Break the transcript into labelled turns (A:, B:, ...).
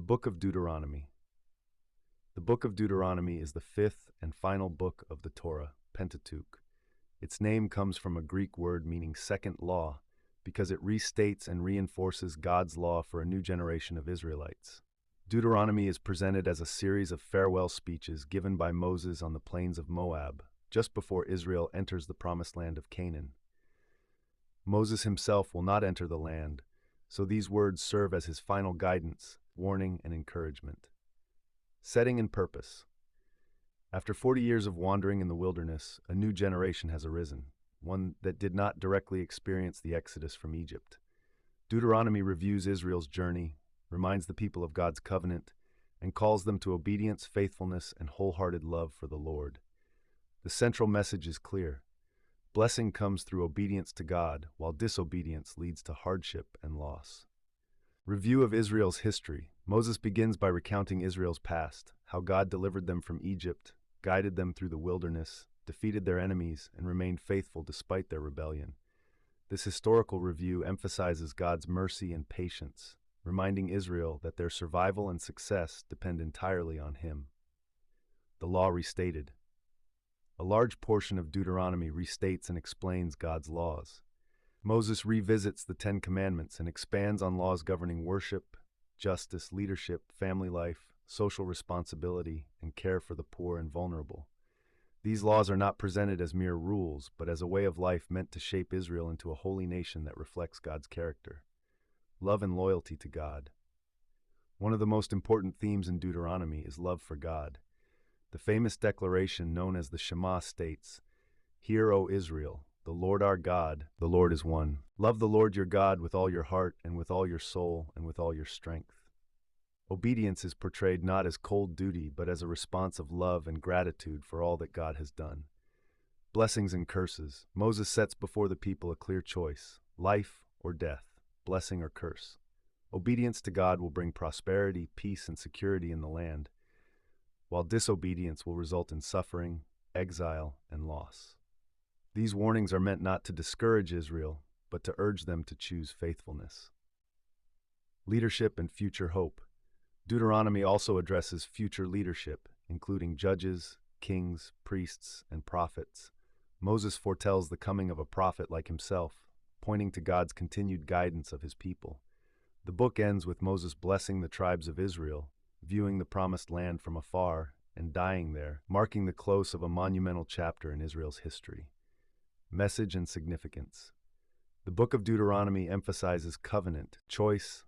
A: The Book of Deuteronomy. The Book of Deuteronomy is the fifth and final book of the Torah, Pentateuch. Its name comes from a Greek word meaning second law, because it restates and reinforces God's law for a new generation of Israelites. Deuteronomy is presented as a series of farewell speeches given by Moses on the plains of Moab, just before Israel enters the promised land of Canaan. Moses himself will not enter the land, so these words serve as his final guidance, warning, and encouragement. Setting and purpose. After 40 years of wandering in the wilderness, a new generation has arisen, one that did not directly experience the exodus from Egypt. Deuteronomy reviews Israel's journey, reminds the people of God's covenant, and calls them to obedience, faithfulness, and wholehearted love for the Lord. The central message is clear. Blessing comes through obedience to God, while disobedience leads to hardship and loss. Review of Israel's history. Moses begins by recounting Israel's past, how God delivered them from Egypt, guided them through the wilderness, defeated their enemies, and remained faithful despite their rebellion. This historical review emphasizes God's mercy and patience, reminding Israel that their survival and success depend entirely on Him. The law restated. A large portion of Deuteronomy restates and explains God's laws. Moses revisits the Ten Commandments and expands on laws governing worship, justice, leadership, family life, social responsibility, and care for the poor and vulnerable. These laws are not presented as mere rules, but as a way of life meant to shape Israel into a holy nation that reflects God's character. Love and loyalty to God. One of the most important themes in Deuteronomy is love for God. The famous declaration known as the Shema states, "Hear, O Israel, the Lord our God, the Lord is one. Love the Lord your God with all your heart and with all your soul and with all your strength." Obedience is portrayed not as cold duty, but as a response of love and gratitude for all that God has done. Blessings and curses. Moses sets before the people a clear choice, life or death, blessing or curse. Obedience to God will bring prosperity, peace, and security in the land, while disobedience will result in suffering, exile, and loss. These warnings are meant not to discourage Israel, but to urge them to choose faithfulness. Leadership and future hope. Deuteronomy also addresses future leadership, including judges, kings, priests, and prophets. Moses foretells the coming of a prophet like himself, pointing to God's continued guidance of his people. The book ends with Moses blessing the tribes of Israel, viewing the promised land from afar, and dying there, marking the close of a monumental chapter in Israel's history. Message and significance. The Book of Deuteronomy emphasizes covenant, choice,